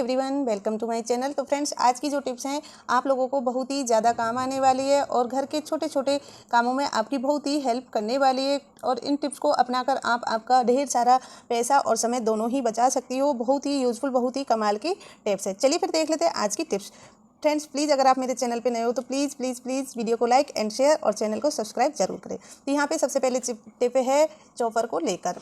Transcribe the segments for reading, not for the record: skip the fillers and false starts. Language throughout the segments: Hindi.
Everyone, welcome to my channel. तो फ्रेंड्स, आज की जो टिप्स हैं आप लोगों को बहुत ही ज़्यादा काम आने वाली है और घर के छोटे छोटे कामों में आपकी बहुत ही हेल्प करने वाली है। और इन टिप्स को अपनाकर आप आपका ढेर सारा पैसा और समय दोनों ही बचा सकती हो। बहुत ही यूज़फुल, बहुत ही कमाल की टिप्स है। चलिए फिर देख लेते हैं आज की टिप्स। फ्रेंड्स, प्लीज़ अगर आप मेरे चैनल पे नए हो तो प्लीज़ प्लीज़ प्लीज़ वीडियो को लाइक एंड शेयर और चैनल को सब्सक्राइब जरूर करें। तो यहाँ पे सबसे पहले टिप है चॉपर को लेकर।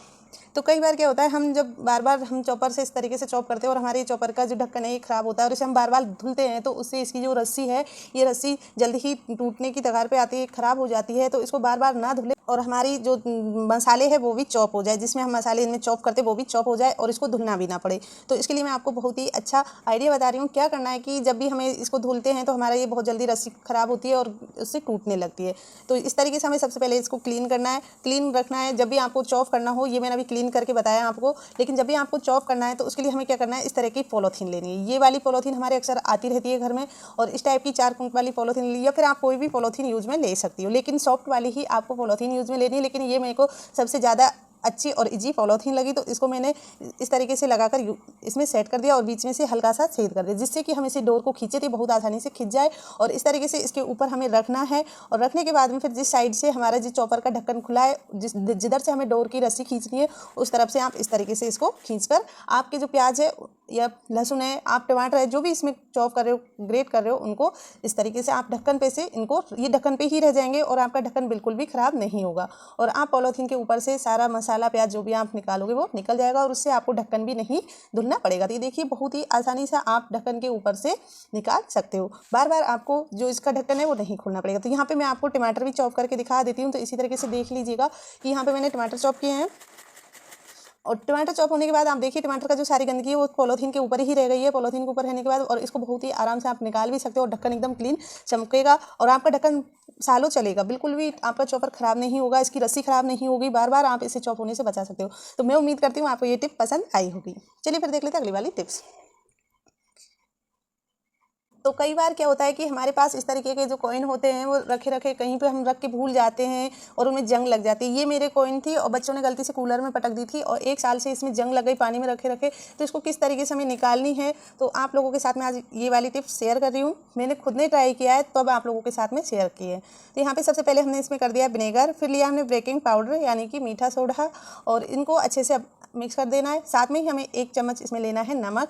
तो कई बार क्या होता है, हम जब बार बार हम चॉपर से इस तरीके से चॉप करते हैं और हमारे चॉपर का जो ढक्कन है ये ख़राब होता है और इसे हम बार बार धुलते हैं तो उससे इसकी जो रस्सी है ये रस्सी जल्दी ही टूटने की कगार पे आती है, ख़राब हो जाती है। तो इसको बार बार ना धुले और हमारी जो मसाले हैं वो भी चॉप हो जाए, जिसमें हम मसाले इनमें चॉप करते हैं वो भी चॉप हो जाए और इसको धुलना भी ना पड़े। तो इसके लिए मैं आपको बहुत ही अच्छा आइडिया बता रही हूँ। क्या करना है कि जब भी हमें इसको धुलते हैं तो हमारा ये बहुत जल्दी रस्सी ख़राब होती है और उससे टूटने लगती है। तो इस तरीके से हमें सबसे पहले इसको क्लीन करना है, क्लीन रखना है। जब भी आपको चॉप करना हो, ये मैंने अभी क्लीन करके बताया आपको, लेकिन जब भी आपको चॉप करना है तो उसके लिए हमें क्या करना है, इस तरह की पॉलीथीन लेनी है। ये वाली पॉलीथीन हमारे अक्सर आती रहती है घर में और इस टाइप की 4 कुंक वाली पॉलीथीन ली, या फिर आप कोई भी पॉलीथीन यूज़ में ले सकती हो, लेकिन सॉफ्ट वाली ही आपको पॉलीथीन यूज़ में लेनी है। लेकिन ये मेरे को सबसे ज़्यादा अच्छी और इजी पॉलीथीन लगी तो इसको मैंने इस तरीके से लगाकर इसमें सेट कर दिया और बीच में से हल्का सा छेद कर दिया, जिससे कि हम इसे डोर को खींचे तो बहुत आसानी से खिंच जाए। और इस तरीके से इसके ऊपर हमें रखना है और रखने के बाद में फिर जिस साइड से हमारा जिस चॉपर का ढक्कन खुला है, जिधर से हमें डोर की रस्सी खींचनी है उस तरफ से आप इस तरीके से इसको खींचकर आपके जो प्याज है या लहसुन है, आप टमाटर है, जो भी इसमें चॉप कर रहे हो, ग्रेट कर रहे हो, उनको इस तरीके से आप ढक्कन पे से इनको ये ढक्कन पे ही रह जाएंगे और आपका ढक्कन बिल्कुल भी ख़राब नहीं होगा। और आप पॉलीथीन के ऊपर से सारा मसाला प्याज जो भी आप निकालोगे वो निकल जाएगा और उससे आपको ढक्कन भी नहीं धुलना पड़ेगा। तो ये देखिए बहुत ही आसानी से आप ढक्कन के ऊपर से निकाल सकते हो। बार बार आपको जो इसका ढक्कन है वो नहीं खोलना पड़ेगा। तो यहाँ पे मैं आपको टमाटर भी चॉप करके दिखा देती हूँ। तो इसी तरीके से देख लीजिएगा कि यहाँ पे मैंने टमाटर चॉप किए हैं और टमाटर चॉप होने के बाद आप देखिए टमाटर का जो सारी गंदगी है वो पॉलीथीन के ऊपर ही रह गई है। पॉलीथीन के ऊपर रहने के बाद और इसको बहुत ही आराम से आप निकाल भी सकते हो और ढक्कन एकदम क्लीन चमकेगा और आपका ढक्कन सालों चलेगा, बिल्कुल भी आपका चॉपर ख़राब नहीं होगा, इसकी रस्सी ख़राब नहीं होगी। बार बार आप इसे चॉप होने से बचा सकते हो। तो मैं उम्मीद करती हूँ आपको ये टिप पसंद आई होगी। चलिए फिर देख लेते हैं अगली वाली टिप्स। तो कई बार क्या होता है कि हमारे पास इस तरीके के जो कॉइन होते हैं वो रखे रखे कहीं पे हम रख के भूल जाते हैं और उनमें जंग लग जाती है। ये मेरे कॉइन थी और बच्चों ने गलती से कूलर में पटक दी थी और 1 साल से इसमें जंग लग गई पानी में रखे रखे। तो इसको किस तरीके से हमें निकालनी है तो आप लोगों के साथ में आज ये वाली टिप्स शेयर कर रही हूँ। मैंने खुद ने ट्राई किया है तो अब आप लोगों के साथ में शेयर की है। तो यहाँ पर सबसे पहले हमने इसमें कर दिया विनेगर, फिर लिया हमने बेकिंग पाउडर यानी कि मीठा सोडा और इनको अच्छे से मिक्स कर देना है। साथ में ही हमें 1 चम्मच इसमें लेना है नमक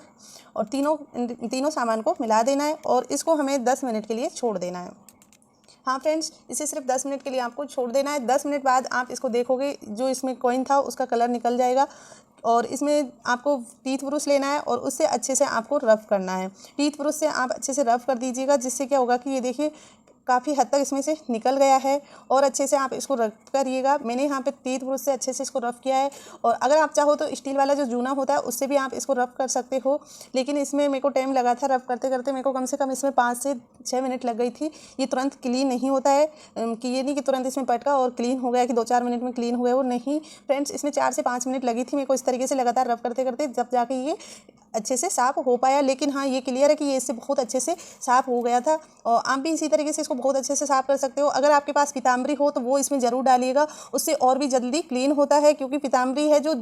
और तीनों सामान को मिला देना है और इसको हमें 10 मिनट के लिए छोड़ देना है। हाँ फ्रेंड्स, इसे सिर्फ 10 मिनट के लिए आपको छोड़ देना है। 10 मिनट बाद आप इसको देखोगे जो इसमें कॉइन था उसका कलर निकल जाएगा और इसमें आपको टीथ ब्रश लेना है और उससे अच्छे से आपको रफ़ करना है। टीथ ब्रश से आप अच्छे से रफ़ कर दीजिएगा, जिससे क्या होगा कि ये देखिए काफ़ी हद तक इसमें से निकल गया है और अच्छे से आप इसको रफ करिएगा। मैंने यहाँ पे टीथ ब्रश से अच्छे से इसको रफ़ किया है और अगर आप चाहो तो स्टील वाला जो जूना होता है उससे भी आप इसको रफ़ कर सकते हो, लेकिन इसमें मेरे को टाइम लगा था रफ़ करते करते। मेरे को कम से कम इसमें 5 से 6 मिनट लग गई थी। ये तुरंत क्लीन नहीं होता है कि ये नहीं कि तुरंत इसमें पटका और क्लीन हो गया कि 2-4 मिनट में क्लीन हो गया, वो नहीं फ्रेंड्स। इसमें 4 से 5 मिनट लगी थी मेरे को इस तरीके से लगातार रफ़ करते करते, जब जाके ये अच्छे से साफ़ हो पाया। लेकिन हाँ, ये क्लियर है कि ये इससे बहुत अच्छे से साफ़ हो गया था और आप भी इसी तरीके से इसको बहुत अच्छे से साफ़ कर सकते हो। अगर आपके पास पीताम्बरी हो तो वो इसमें ज़रूर डालिएगा, उससे और भी जल्दी क्लीन होता है। क्योंकि पीताम्बरी है जो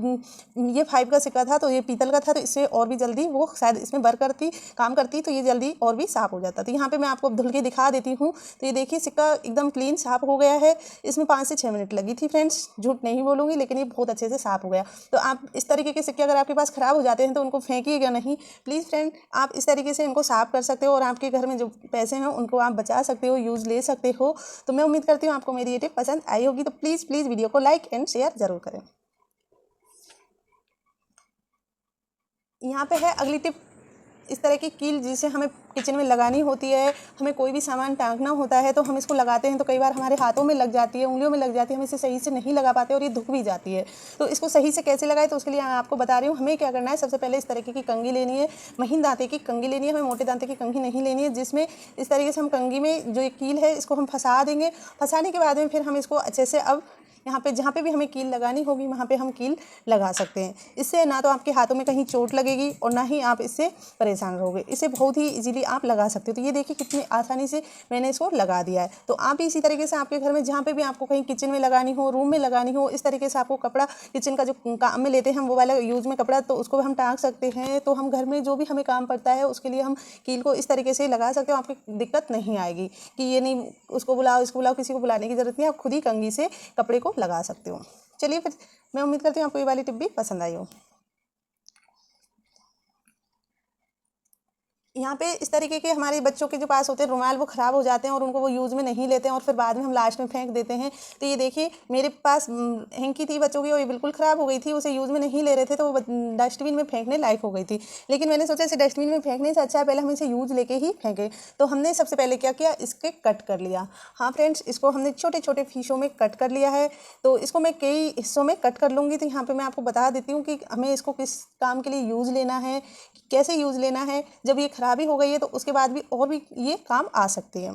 ये 5 का सिक्का था तो ये पीतल का था, तो इससे और भी जल्दी वो शायद इसमें वर्क करती, काम करती, तो ये जल्दी और भी साफ़ हो जाता। तो यहाँ पर मैं आपको धुल के दिखा देती हूँ। तो ये देखिए सिक्का एकदम क्लीन साफ़ हो गया है। इसमें 5 से 6 मिनट लगी थी फ्रेंड्स, झूठ नहीं बोलूँगी, लेकिन ये बहुत अच्छे से साफ़ हो गया। तो आप इस तरीके के सिक्के अगर आपके पास ख़राब हो जाते हैं तो उनको फेंकिएगा नहीं प्लीज़ फ्रेंड। आप इस तरीके से इनको साफ़ कर सकते हो और आपके घर में जो पैसे हैं उनको आप बचा सकते हो, यूज़ ले सकते हो। तो मैं उम्मीद करती हूँ आपको मेरी ये टिप पसंद आई होगी। तो प्लीज़ प्लीज़ वीडियो को लाइक एंड शेयर ज़रूर करें। यहाँ पे है अगली टिप। इस तरह की कील जिसे हमें किचन में लगानी होती है, हमें कोई भी सामान टांगना होता है तो हम इसको लगाते हैं तो कई बार हमारे हाथों में लग जाती है, उंगलियों में लग जाती है, हम इसे सही से नहीं लगा पाते और ये दुख भी जाती है। तो इसको सही से कैसे लगाए तो उसके लिए मैं आपको बता रही हूँ। हमें क्या करना है, सबसे पहले इस तरीके की कंघी लेनी है, महीन दांते की कंघी लेनी है, हमें मोटे दांते की कंघी नहीं लेनी है, जिसमें इस तरीके से हम कंघी में जो ये कील है इसको हम फंसा देंगे। फंसाने के बाद में फिर हम इसको अच्छे से अब यहाँ पे जहाँ पे भी हमें कील लगानी होगी वहाँ पे हम कील लगा सकते हैं। इससे ना तो आपके हाथों में कहीं चोट लगेगी और ना ही आप इससे परेशान रहोगे। इसे बहुत ही इजीली आप लगा सकते हो। तो ये देखिए कितनी आसानी से मैंने इसको लगा दिया है। तो आप भी इसी तरीके से आपके घर में जहाँ पे भी आपको कहीं किचन में लगानी हो, रूम में लगानी हो, इस तरीके से आपको कपड़ा किचन का जो काम में लेते हैं हम वो वाला यूज में कपड़ा, तो उसको हम टाँग सकते हैं। तो हम घर में जो भी हमें काम पड़ता है उसके लिए हम कील को इस तरीके से लगा सकते हो। आपकी दिक्कत नहीं आएगी कि ये नहीं उसको बुलाओ इसको बुलाओ, किसी को बुलाने की जरूरत नहीं, आप खुद ही कंघी से कपड़े को लगा सकते हो। चलिए फिर मैं उम्मीद करती हूँ आपको ये वाली टिप भी पसंद आई हो। यहाँ पे इस तरीके के हमारे बच्चों के जो पास होते हैं रुमाल, वो ख़राब हो जाते हैं और उनको वो यूज़ में नहीं लेते हैं और फिर बाद में हम लास्ट में फेंक देते हैं। तो ये देखिए मेरे पास हैंकी थी बच्चों की और ये बिल्कुल ख़राब हो गई थी, उसे यूज़ में नहीं ले रहे थे तो वो डस्टबिन में फेंकने लायक हो गई थी। लेकिन मैंने सोचा इसे डस्टबिन में फेंकने से अच्छा है पहले हम इसे यूज़ लेके ही फेंकें। तो हमने सबसे पहले क्या किया, इसके कट कर लिया। हाँ फ्रेंड्स, इसको हमने छोटे छोटे पीसों में कट कर लिया है। तो इसको मैं कई हिस्सों में कट कर लूँगी। तो यहाँ पर मैं आपको बता देती हूँ कि हमें इसको किस काम के लिए यूज़ लेना है, कैसे यूज़ लेना है। जब ये खराबी हो गई है तो उसके बाद भी और भी ये काम आ सकती है।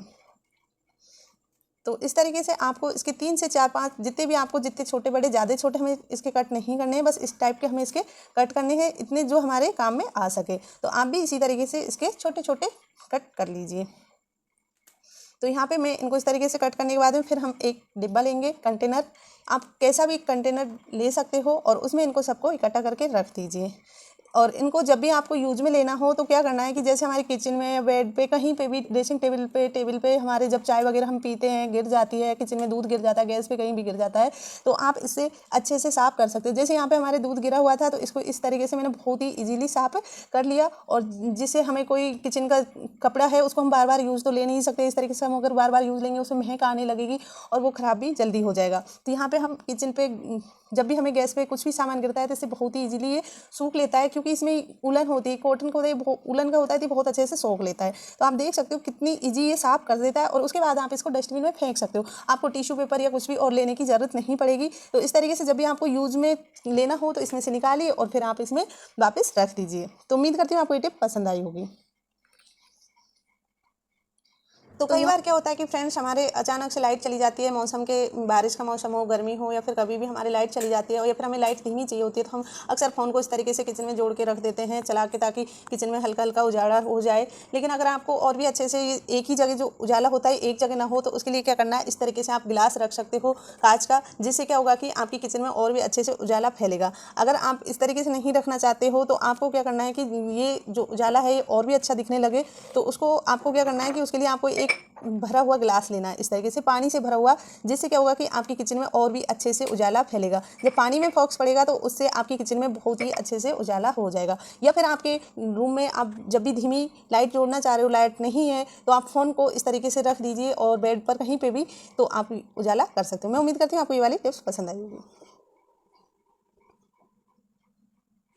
तो इस तरीके से आपको इसके 3 से 4-5 जितने भी आपको जितने छोटे बड़े, ज़्यादा छोटे हमें इसके कट नहीं करने हैं, बस इस टाइप के हमें इसके कट करने हैं, इतने जो हमारे काम में आ सके। तो आप भी इसी तरीके से इसके छोटे छोटे कट कर लीजिए। तो यहाँ पे मैं इनको इस तरीके से कट करने के बाद में फिर हम एक डिब्बा लेंगे, कंटेनर। आप कैसा भी कंटेनर ले सकते हो और उसमें इनको सबको इकट्ठा करके रख दीजिए। और इनको जब भी आपको यूज में लेना हो तो क्या करना है कि जैसे हमारे किचन में या बेड पे कहीं पे भी, ड्रेसिंग टेबल पे हमारे जब चाय वगैरह हम पीते हैं गिर जाती है, किचन में दूध गिर जाता है, गैस पे कहीं भी गिर जाता है, तो आप इससे अच्छे से साफ़ कर सकते हो। जैसे यहाँ पे हमारे दूध गिरा हुआ था तो इसको इस तरीके से मैंने बहुत ही ईजिली साफ़ कर लिया। और जिससे हमें कोई किचन का कपड़ा है उसको हम बार बार यूज़ तो ले नहीं सकते, इस तरीके से हम अगर बार बार यूज़ लेंगे उसमें महक आने लगेगी और वो ख़राब भी जल्दी हो जाएगा। तो यहाँ पे हम किचन पे जब भी हमें गैस पे कुछ भी सामान गिरता है तो इससे बहुत ही ईजिली ये सूख लेता है, क्योंकि इसमें उलन होती है, कॉटन का होता है, उलन का होता है, तो बहुत अच्छे से सोख लेता है। तो आप देख सकते हो कितनी ईजी ये साफ़ कर देता है। और उसके बाद आप इसको डस्टबिन में फेंक सकते हो, आपको टिश्यू पेपर या कुछ भी और लेने की ज़रूरत नहीं पड़ेगी। तो इस तरीके से जब भी आपको यूज़ में लेना हो तो इसमें से निकालिए और फिर आप इसमें वापस रख दीजिए। तो उम्मीद करती हूँ आपको ये टिप पसंद आई होगी। तो कई बार क्या होता है कि फ्रेंड्स हमारे अचानक से लाइट चली जाती है, मौसम के बारिश का मौसम हो, गर्मी हो, या फिर कभी भी हमारी लाइट चली जाती है और या फिर हमें लाइट धीमी चाहिए होती है, तो हम अक्सर फ़ोन को इस तरीके से किचन में जोड़ के रख देते हैं चला के, ताकि किचन में हल्का हल्का उजाला हो जाए। लेकिन अगर आपको और भी अच्छे से एक ही जगह जो उजाला होता है एक जगह ना हो, तो उसके लिए क्या करना है, इस तरीके से आप गिलास रख सकते हो कांच का, जिससे क्या होगा कि आपकी किचन में और भी अच्छे से उजाला फैलेगा। अगर आप इस तरीके से नहीं रखना चाहते हो तो आपको क्या करना है कि ये जो उजाला है ये और भी अच्छा दिखने लगे, तो उसको आपको क्या करना है कि उसके लिए आपको एक भरा हुआ गिलास लेना है, इस तरीके से पानी से भरा हुआ, जिससे क्या होगा कि आपकी किचन में और भी अच्छे से उजाला फैलेगा। जब पानी में फोक्स पड़ेगा तो उससे आपकी किचन में बहुत ही अच्छे से उजाला हो जाएगा। या फिर आपके रूम में आप जब भी धीमी लाइट जोड़ना चाह रहे हो, लाइट नहीं है, तो आप फ़ोन को इस तरीके से रख दीजिए और बेड पर कहीं पर भी, तो आप उजाला कर सकते हो। मैं उम्मीद करती हूँ आपको ये वाली टिप्स पसंद आई होगी।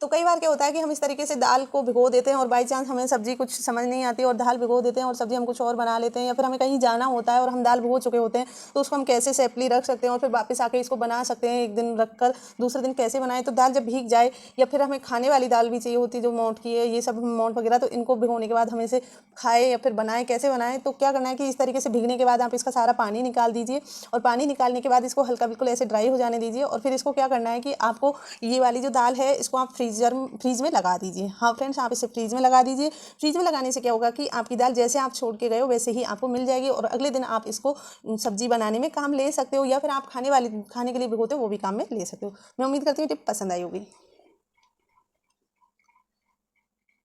तो कई बार क्या होता है कि हम इस तरीके से दाल को भिगो देते हैं और बाई चांस हमें सब्जी कुछ समझ नहीं आती और दाल भिगो देते हैं और सब्जी हम कुछ और बना लेते हैं, या फिर हमें कहीं जाना होता है और हम दाल भिगो चुके होते हैं, तो उसको हम कैसे सेफली रख सकते हैं और फिर वापस आके इसको बना सकते हैं। एक दिन रख कर दूसरे दिन कैसे बनाएं, तो दाल जब भीग जाए, या फिर हमें खाने वाली दाल भी चाहिए होती है जो मोट की है, ये सब मोट वगैरह, तो इनको भिगोने के बाद हम इसे खाएँ या फिर बनाएं, कैसे बनाएं, तो क्या करना है कि इस तरीके से भीगने के बाद आप इसका सारा पानी निकाल दीजिए और पानी निकालने के बाद इसको हल्का बिल्कुल ऐसे ड्राई हो जाने दीजिए। और फिर इसको क्या करना है कि आपको ये वाली जो दाल है इसको आप फ्रीज में लगा दीजिए। हाँ फ्रेंड्स, आप इसे फ्रीज में लगा दीजिए। फ्रीज में लगाने से क्या होगा कि आपकी दाल जैसे आप छोड़ के गए हो वैसे ही आपको मिल जाएगी और अगले दिन आप इसको सब्जी बनाने में काम ले सकते हो, या फिर आप खाने के लिए भिगोते हो वो भी काम में ले सकते हो। मैं उम्मीद करती हूँ टिप पसंद आई होगी।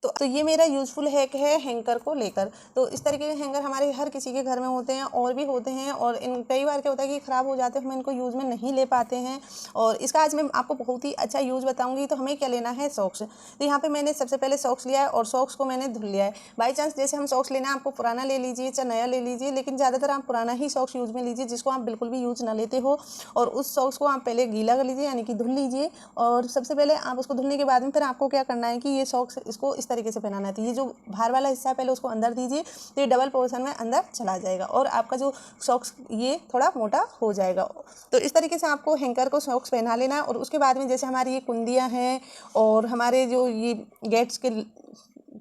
तो ये मेरा यूज़फुल हैक है हैंकर को लेकर। तो इस तरीके के हैंगर हमारे हर किसी के घर में होते हैं और भी होते हैं, और इन कई बार क्या होता है कि ख़राब हो जाते हैं, हम इनको यूज़ में नहीं ले पाते हैं। और इसका आज मैं आपको बहुत ही अच्छा यूज़ बताऊंगी। तो हमें क्या लेना है, सॉक्स। तो यहाँ पे मैंने सबसे पहले सॉक्स लिया है और सॉक्स को मैंने धुल लिया है। बाई चांस जैसे हम सॉक्स लेना है, आपको पुराना ले लीजिए चाहे नया ले लीजिए, लेकिन ज़्यादातर आप पुराना ही सॉक्स यूज़ में लीजिए जिसको आप बिल्कुल भी यूज़ ना लेते हो। और उस सॉक्स को आप पहले गीला कर लीजिए, यानी कि धुल लीजिए। और सबसे पहले आप उसको धुलने के बाद में फिर आपको क्या करना है कि ये सॉक्स इसको इस तरीके से पहनाना है। तो ये जो बाहर वाला हिस्सा है पहले उसको अंदर दीजिए, तो ये डबल पोर्शन में अंदर चला जाएगा और आपका जो सॉक्स ये थोड़ा मोटा हो जाएगा। तो इस तरीके से आपको हैंकर को सॉक्स पहना लेना है। और उसके बाद में जैसे हमारी ये कुंदियाँ हैं और हमारे जो ये गेट्स के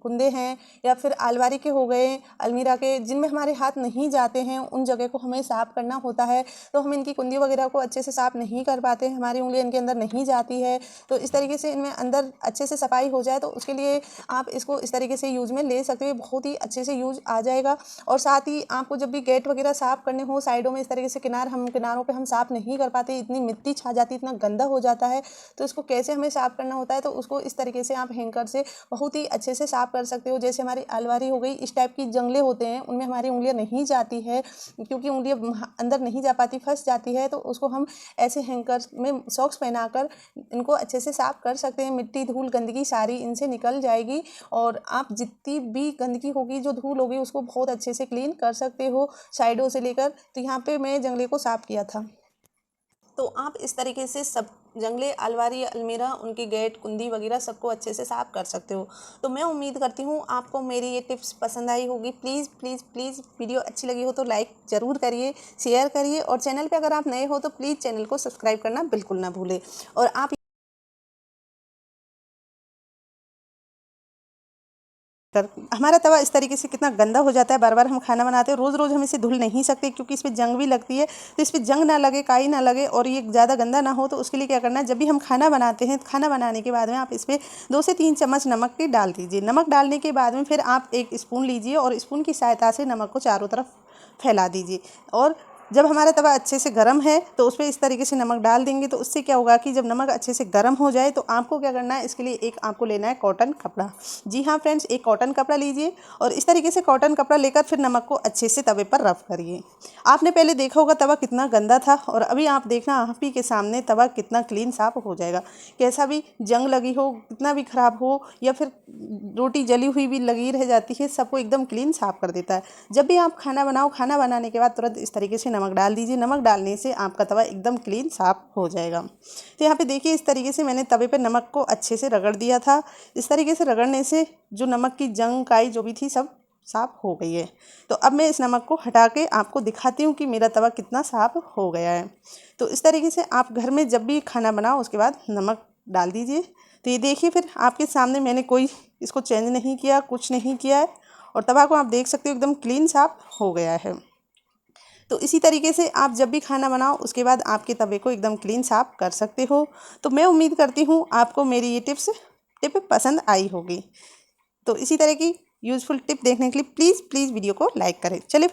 कुंदे हैं या फिर अलमारी के हो गए, अलमीरा के, जिनमें हमारे हाथ नहीं जाते हैं, उन जगह को हमें साफ़ करना होता है। तो हम इनकी कुंदी वगैरह को अच्छे से साफ़ नहीं कर पाते, हमारी उंगली इनके अंदर नहीं जाती है। तो इस तरीके से इनमें अंदर अच्छे से सफाई हो जाए तो उसके लिए आप इसको इस तरीके से यूज़ में ले सकते हो, बहुत ही अच्छे से यूज़ आ जाएगा। और साथ ही आपको जब भी गेट वगैरह साफ़ करने हो, साइडों में इस तरीके से किनारों पे हम साफ़ नहीं कर पाते, इतनी मिट्टी छा जाती है, इतना गंदा हो जाता है, तो इसको कैसे हमें साफ़ करना होता है, तो उसको इस तरीके से आप हैंकर से बहुत ही अच्छे से साफ़ कर सकते हो। जैसे हमारी अलमारी हो गई, इस टाइप की जंगले होते हैं, उनमें हमारी उंगलियां नहीं जाती है, क्योंकि उंगलियां अंदर नहीं जा पाती, फंस जाती है, तो उसको हम ऐसे हैंकर में सॉक्स पहनाकर इनको अच्छे से साफ़ कर सकते हैं। मिट्टी धूल गंदगी सारी इनसे निकल जाएगी और आप जितनी भी गंदगी होगी, जो धूल होगी, उसको बहुत अच्छे से क्लीन कर सकते हो साइडों से लेकर। तो यहाँ पे मैं जंगले को साफ़ किया था। तो आप इस तरीके से सब जंगले, अलमारी, अलमीरा, उनकी गेट, कुंदी वगैरह सबको अच्छे से साफ़ कर सकते हो। तो मैं उम्मीद करती हूँ आपको मेरी ये टिप्स पसंद आई होगी। प्लीज़ प्लीज़ प्लीज़ वीडियो अच्छी लगी हो तो लाइक ज़रूर करिए, शेयर करिए, और चैनल पे अगर आप नए हो तो प्लीज़ चैनल को सब्सक्राइब करना बिल्कुल ना भूलें। और आप हमारा तवा इस तरीके से कितना गंदा हो जाता है, बार बार हम खाना बनाते हैं, रोज़ रोज़ हम इसे धुल नहीं सकते क्योंकि इस पर जंग भी लगती है। तो इस पर जंग ना लगे, काई ना लगे और ये ज़्यादा गंदा ना हो, तो उसके लिए क्या करना है, जब भी हम खाना बनाते हैं, खाना बनाने के बाद में आप इस पर 2 से 3 चम्मच नमक के डाल दीजिए। नमक डालने के बाद में फिर आप एक स्पून लीजिए और स्पून की सहायता से नमक को चारों तरफ फैला दीजिए। और जब हमारा तवा अच्छे से गर्म है तो उस पर इस तरीके से नमक डाल देंगे, तो उससे क्या होगा कि जब नमक अच्छे से गर्म हो जाए तो आपको क्या करना है, इसके लिए एक आपको लेना है कॉटन कपड़ा। जी हाँ फ्रेंड्स, एक कॉटन कपड़ा लीजिए और इस तरीके से कॉटन कपड़ा लेकर फिर नमक को अच्छे से तवे पर रफ करिए। आपने पहले देखा होगा तवा कितना गंदा था और अभी आप देखना आप ही के सामने तवा कितना क्लीन साफ हो जाएगा। कैसा भी जंग लगी हो, कितना भी खराब हो या फिर रोटी जली हुई भी लगी रह जाती है, सबको एकदम क्लीन साफ कर देता है। जब भी आप खाना बनाओ, खाना बनाने के बाद तुरंत इस तरीके से नमक डाल दीजिए। नमक डालने से आपका तवा एकदम क्लीन साफ हो जाएगा। तो यहाँ पे देखिए इस तरीके से मैंने तवे पे नमक को अच्छे से रगड़ दिया था। इस तरीके से रगड़ने से जो नमक की जंग काई जो भी थी सब साफ़ हो गई है। तो अब मैं इस नमक को हटा के आपको दिखाती हूँ कि मेरा तवा कितना साफ़ हो गया है। तो इस तरीके से आप घर में जब भी खाना बनाओ उसके बाद नमक डाल दीजिए। तो ये देखिए फिर आपके सामने मैंने कोई इसको चेंज नहीं किया, कुछ नहीं किया है और तवा को आप देख सकते हो एकदम क्लीन साफ़ हो गया है। तो इसी तरीके से आप जब भी खाना बनाओ उसके बाद आपके तवे को एकदम क्लीन साफ़ कर सकते हो। तो मैं उम्मीद करती हूँ आपको मेरी ये टिप पसंद आई होगी। तो इसी तरह की यूज़फुल टिप देखने के लिए प्लीज़ प्लीज़ वीडियो को लाइक करें। चलिए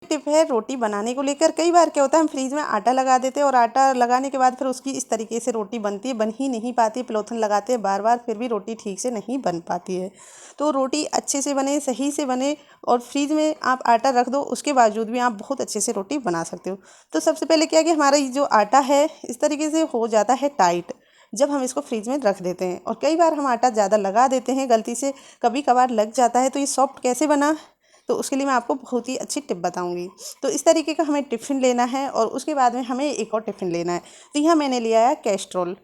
टिप है रोटी बनाने को लेकर। कई बार क्या होता है हम फ्रीज में आटा लगा देते हैं और आटा लगाने के बाद फिर उसकी इस तरीके से रोटी बनती है, बन ही नहीं पाती। प्लोथन लगाते हैं बार बार फिर भी रोटी ठीक से नहीं बन पाती है। तो रोटी अच्छे से बने, सही से बने और फ्रीज में आप आटा रख दो, उसके बावजूद भी आप बहुत अच्छे से रोटी बना सकते हो। तो सबसे पहले क्या कि हमारा ये जो आटा है इस तरीके से हो जाता है टाइट जब हम इसको फ्रीज में रख देते हैं। और कई बार हम आटा ज़्यादा लगा देते हैं, गलती से कभी कभार लग जाता है। तो ये सॉफ्ट कैसे बना, तो उसके लिए मैं आपको बहुत ही अच्छी टिप बताऊंगी। तो इस तरीके का हमें टिफ़िन लेना है और उसके बाद में हमें एक और टिफ़िन लेना है। तो यहाँ मैंने लिया है कैस्ट्रोल।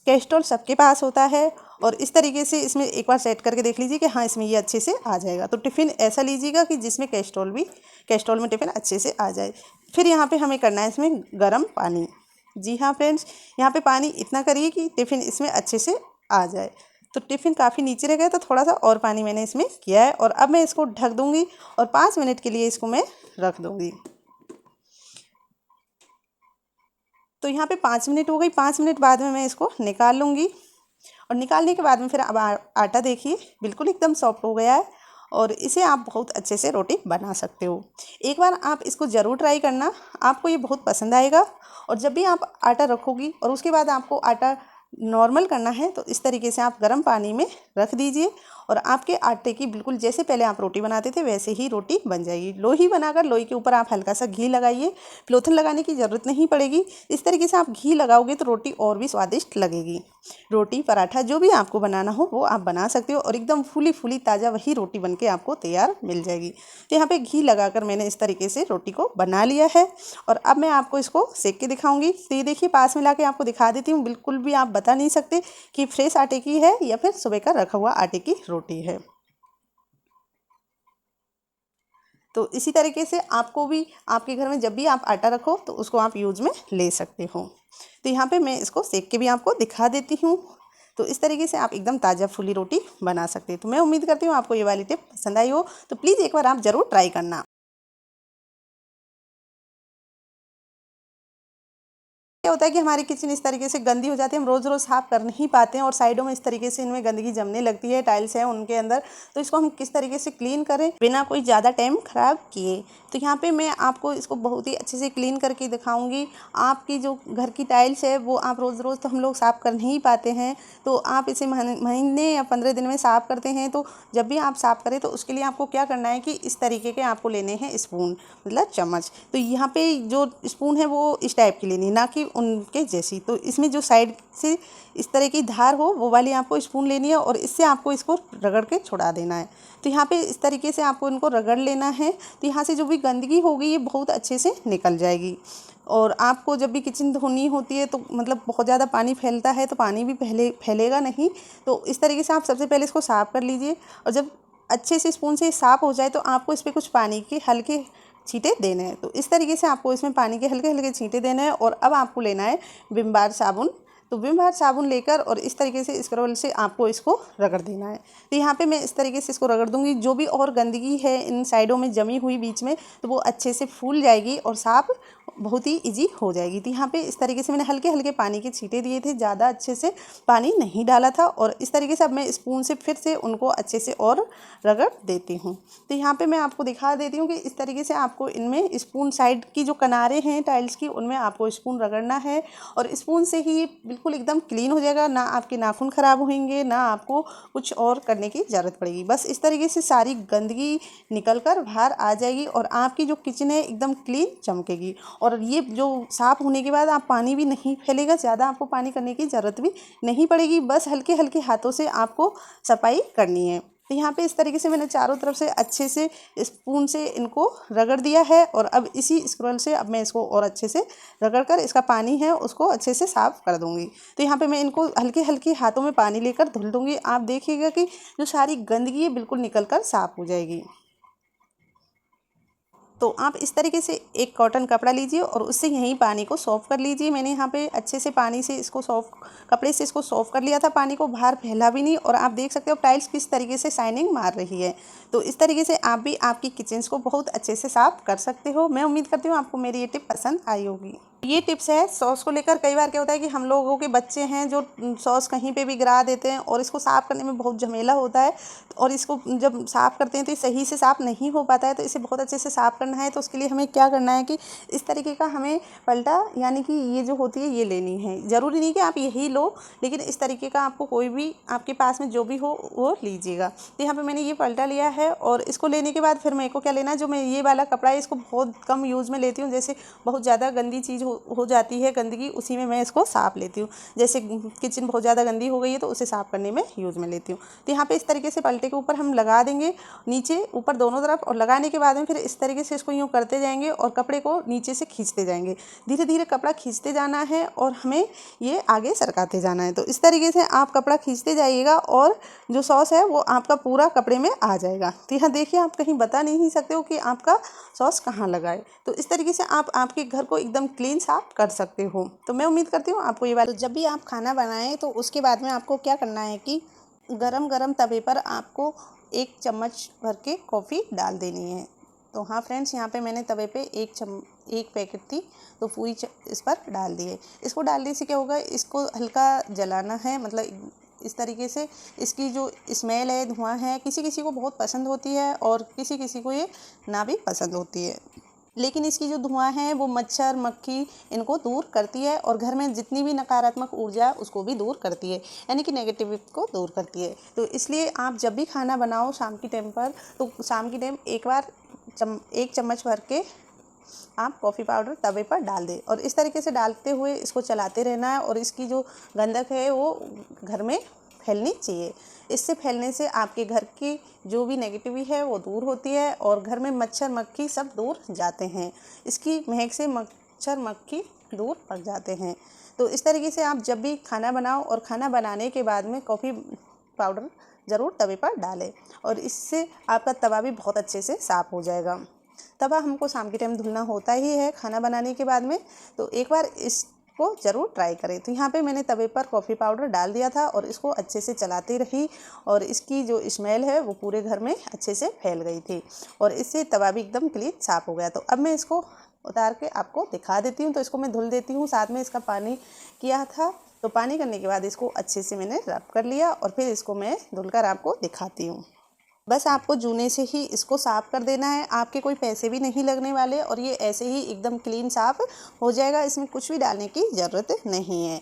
कैस्ट्रोल सबके पास होता है और इस तरीके से इसमें एक बार सेट करके देख लीजिए कि हाँ इसमें ये अच्छे से आ जाएगा। तो टिफ़िन ऐसा लीजिएगा कि जिसमें कैस्ट्रोल में टिफ़िन अच्छे से आ जाए। फिर यहाँ पे हमें करना है इसमें गर्म पानी। जी हाँ फ्रेंड्स, यहाँ पे पानी इतना करिए कि टिफ़िन इसमें अच्छे से आ जाए। तो टिफ़िन काफ़ी नीचे रह गया तो थोड़ा सा और पानी मैंने इसमें किया है और अब मैं इसको ढक दूँगी और 5 मिनट के लिए इसको मैं रख दूँगी। तो यहाँ पे 5 मिनट हो गई। 5 मिनट बाद में मैं इसको निकाल लूँगी और निकालने के बाद में फिर अब आटा देखिए बिल्कुल एकदम सॉफ्ट हो गया है और इसे आप बहुत अच्छे से रोटी बना सकते हो। एक बार आप इसको ज़रूर ट्राई करना, आपको ये बहुत पसंद आएगा। और जब भी आप आटा रखोगी और उसके बाद आपको आटा नॉर्मल करना है तो इस तरीके से आप गर्म पानी में रख दीजिए और आपके आटे की बिल्कुल जैसे पहले आप रोटी बनाते थे वैसे ही रोटी बन जाएगी। लोई बनाकर लोई के ऊपर आप हल्का सा घी लगाइए, प्लोथन लगाने की ज़रूरत नहीं पड़ेगी। इस तरीके से आप घी लगाओगे तो रोटी और भी स्वादिष्ट लगेगी। रोटी पराठा जो भी आपको बनाना हो वो आप बना सकते हो और एकदम फूली फूली ताज़ा वही रोटी बनके आपको तैयार मिल जाएगी। तो यहाँ पे घी लगाकर मैंने इस तरीके से रोटी को बना लिया है और अब मैं आपको इसको सेक के दिखाऊंगी। तो ये देखिए पास में लाके आपको दिखा देती हूँ, बिल्कुल भी आप बता नहीं सकते कि फ्रेश आटे की है या फिर सुबह का रखा हुआ आटे की रोटी है। तो इसी तरीके से आपको भी आपके घर में जब भी आप आटा रखो तो उसको आप यूज में ले सकते हो। तो यहाँ पे मैं इसको सेक के भी आपको दिखा देती हूँ। तो इस तरीके से आप एकदम ताज़ा फुली रोटी बना सकते हैं। तो मैं उम्मीद करती हूँ आपको ये वाली टिप पसंद आई हो। तो प्लीज़ एक बार आप ज़रूर ट्राई करना। क्या होता है कि हमारी किचन इस तरीके से गंदी हो जाती है, हम रोज़ रोज़ साफ़ कर नहीं पाते हैं और साइडों में इस तरीके से इनमें गंदगी जमने लगती है, टाइल्स है उनके अंदर। तो इसको हम किस तरीके से क्लीन करें बिना कोई ज़्यादा टाइम ख़राब किए। तो यहाँ पे मैं आपको इसको बहुत ही अच्छे से क्लीन करके दिखाऊंगी। आपकी जो घर की टाइल्स है वो आप रोज़ रोज़ तो हम लोग साफ़ कर नहीं पाते हैं, तो आप इसे महीने या 15 दिन में साफ़ करते हैं। तो जब भी आप साफ़ करें तो उसके लिए आपको क्या करना है कि इस तरीके के आपको लेने हैं स्पून, मतलब चम्मच। तो यहाँ पे जो स्पून है वो इस टाइप की लेनी, ना कि उनके जैसी। तो इसमें जो साइड से इस तरह की धार हो वो वाली आपको स्पून लेनी है और इससे आपको इसको रगड़ के छुड़ा देना है। तो यहाँ पे इस तरीके से आपको इनको रगड़ लेना है। तो यहाँ से जो भी गंदगी होगी ये बहुत अच्छे से निकल जाएगी। और आपको जब भी किचन धोनी होती है तो मतलब बहुत ज़्यादा पानी फैलता है तो पानी भी फैलेगा नहीं। तो इस तरीके से आप सबसे पहले इसको साफ़ कर लीजिए और जब अच्छे से स्पून से साफ़ हो जाए तो आपको इस पर कुछ पानी के हल्के छींटे देने हैं। तो इस तरीके से आपको इसमें पानी के हल्के हल्के छींटे देने हैं। और अब आपको लेना है विम बार साबुन। तो विम बार साबुन लेकर और इस तरीके से स्क्रबर से आपको इसको रगड़ देना है। तो यहाँ पे मैं इस तरीके से इसको रगड़ दूंगी। जो भी और गंदगी है इन साइडों में जमी हुई बीच में तो वो अच्छे से फूल जाएगी और साफ़ बहुत ही ईजी हो जाएगी। तो यहाँ पे इस तरीके से मैंने हल्के हल्के पानी के छींटे दिए थे, ज़्यादा अच्छे से पानी नहीं डाला था। और इस तरीके से अब मैं स्पून से फिर से उनको अच्छे से और रगड़ देती हूँ। तो यहाँ पे मैं आपको दिखा देती हूँ कि इस तरीके से आपको इनमें स्पून साइड की जो किनारे हैं टाइल्स की उनमें आपको स्पून रगड़ना है। और स्पून से ही बिल्कुल एकदम क्लीन हो जाएगा, ना आपके नाखून ख़राब होंगे, ना आपको कुछ और करने की ज़रूरत पड़ेगी। बस इस तरीके से सारी गंदगी निकल कर बाहर आ जाएगी और आपकी जो किचन है एकदम क्लीन चमकेगी। और ये जो साफ़ होने के बाद आप पानी भी नहीं फैलेगा, ज़्यादा आपको पानी करने की ज़रूरत भी नहीं पड़ेगी। बस हल्के हल्के हाथों से आपको सफाई करनी है। तो यहाँ पे इस तरीके से मैंने चारों तरफ से अच्छे से स्पून से इनको रगड़ दिया है। और अब इसी स्क्रॉल से अब मैं इसको और अच्छे से रगड़ कर इसका पानी है उसको अच्छे से साफ़ कर दूँगी। तो यहाँ पे मैं इनको हल्के हल्के हाथों में पानी लेकर धुल दूँगी। आप देखिएगा कि जो सारी गंदगी है बिल्कुल निकल कर साफ़ हो जाएगी। तो आप इस तरीके से एक कॉटन कपड़ा लीजिए और उससे यहीं पानी को सॉफ़ कर लीजिए। मैंने यहाँ पे अच्छे से पानी से इसको कपड़े से इसको सॉफ़ कर लिया था, पानी को बाहर फैला भी नहीं। और आप देख सकते हो टाइल्स किस तरीके से शाइनिंग मार रही है। तो इस तरीके से आप भी आपकी किचन्स को बहुत अच्छे से साफ़ कर सकते हो। मैं उम्मीद करती हूँ आपको मेरी ये टिप पसंद आई होगी। ये टिप्स है सॉस को लेकर। कई बार क्या होता है कि हम लोगों के बच्चे हैं जो सॉस कहीं पे भी गिरा देते हैं और इसको साफ़ करने में बहुत झमेला होता है। और इसको जब साफ़ करते हैं तो ये सही से साफ़ नहीं हो पाता है। तो इसे बहुत अच्छे से साफ़ करना है तो उसके लिए हमें क्या करना है कि इस तरीके का हमें पलटा, यानी कि ये जो होती है ये लेनी है। ज़रूरी नहीं कि आप यही लो, लेकिन इस तरीके का आपको कोई भी आपके पास में जो भी हो वो लीजिएगा। तो यहाँ पर मैंने ये पलटा लिया है और इसको लेने के बाद फिर मेरे को क्या लेना है, जो मैं ये वाला कपड़ा है इसको बहुत कम यूज़ में लेती हूँ। जैसे बहुत ज़्यादा गंदी चीज़ हो जाती है गंदगी, उसी में मैं इसको साफ़ लेती हूँ। जैसे किचन बहुत ज़्यादा गंदी हो गई है तो उसे साफ़ करने में यूज़ में लेती हूँ। तो यहाँ पे इस तरीके से पलटे के ऊपर हम लगा देंगे, नीचे ऊपर दोनों तरफ। और लगाने के बाद में फिर इस तरीके से इसको यूँ करते जाएंगे और कपड़े को नीचे से खींचते जाएंगे। धीरे धीरे कपड़ा खींचते जाना है और हमें ये आगे सरकाते जाना है। तो इस तरीके से आप कपड़ा खींचते जाइएगा और जो सॉस है वो आपका पूरा कपड़े में आ जाएगा। तो यहाँ देखिए आप कहीं बता नहीं सकते हो कि आपका सॉस कहाँ लगा है। तो इस तरीके से आप आपके घर को एकदम क्लीन साफ कर सकते हो। तो मैं उम्मीद करती हूँ आपको ये बात। तो जब भी आप खाना बनाएं तो उसके बाद में आपको क्या करना है कि गरम गरम तवे पर आपको 1 चम्मच भर के कॉफ़ी डाल देनी है। तो हाँ फ्रेंड्स, यहाँ पे मैंने तवे पे एक पैकेट थी तो पूरी इस पर डाल दिए। इसको डालने से क्या होगा, इसको हल्का जलाना है, मतलब इस तरीके से। इसकी जो स्मेल है, धुआं है, किसी किसी को बहुत पसंद होती है और किसी किसी को ये ना भी पसंद होती है। लेकिन इसकी जो धुआं है वो मच्छर मक्खी इनको दूर करती है और घर में जितनी भी नकारात्मक ऊर्जा उसको भी दूर करती है, यानी कि नेगेटिविटी को दूर करती है। तो इसलिए आप जब भी खाना बनाओ शाम की टाइम पर, तो शाम की टाइम एक बार 1 चम्मच भर के आप कॉफ़ी पाउडर तवे पर डाल दें और इस तरीके से डालते हुए इसको चलाते रहना है। और इसकी जो गंधक है वो घर में फैलनी चाहिए। इससे फैलने से आपके घर की जो भी नेगेटिविटी है वो दूर होती है और घर में मच्छर मक्खी सब दूर जाते हैं। इसकी महक से मच्छर मक्खी दूर भाग जाते हैं। तो इस तरीके से आप जब भी खाना बनाओ और खाना बनाने के बाद में कॉफ़ी पाउडर ज़रूर तवे पर डालें और इससे आपका तवा भी बहुत अच्छे से साफ़ हो जाएगा। तवा हमको शाम के टाइम धुलना होता ही है खाना बनाने के बाद में। तो एक बार इस को ज़रूर ट्राई करें। तो यहाँ पे मैंने तवे पर कॉफ़ी पाउडर डाल दिया था और इसको अच्छे से चलाती रही और इसकी जो स्मेल है वो पूरे घर में अच्छे से फैल गई थी और इससे तवा भी एकदम क्लीन साफ़ हो गया। तो अब मैं इसको उतार के आपको दिखा देती हूँ। तो इसको मैं धुल देती हूँ, साथ में इसका पानी किया था। तो पानी करने के बाद इसको अच्छे से मैंने रब कर लिया और फिर इसको मैं धुलकर आपको दिखाती हूँ। बस आपको जूने से ही इसको साफ़ कर देना है, आपके कोई पैसे भी नहीं लगने वाले और ये ऐसे ही एकदम क्लीन साफ़ हो जाएगा, इसमें कुछ भी डालने की ज़रूरत नहीं है।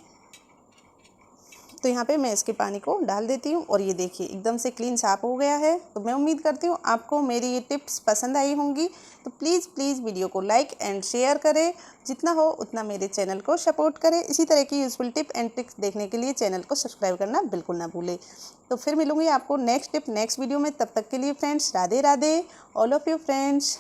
तो यहाँ पे मैं इसके पानी को डाल देती हूँ और ये देखिए एकदम से क्लीन साफ़ हो गया है। तो मैं उम्मीद करती हूँ आपको मेरी ये टिप्स पसंद आई होंगी। तो प्लीज़ वीडियो को लाइक एंड शेयर करें, जितना हो उतना मेरे चैनल को सपोर्ट करें। इसी तरह की यूज़फुल टिप एंड ट्रिक्स देखने के लिए चैनल को सब्सक्राइब करना बिल्कुल ना भूलें। तो फिर मिलूँगी आपको नेक्स्ट वीडियो में। तब तक के लिए friends, Radhe Radhe all of you friends.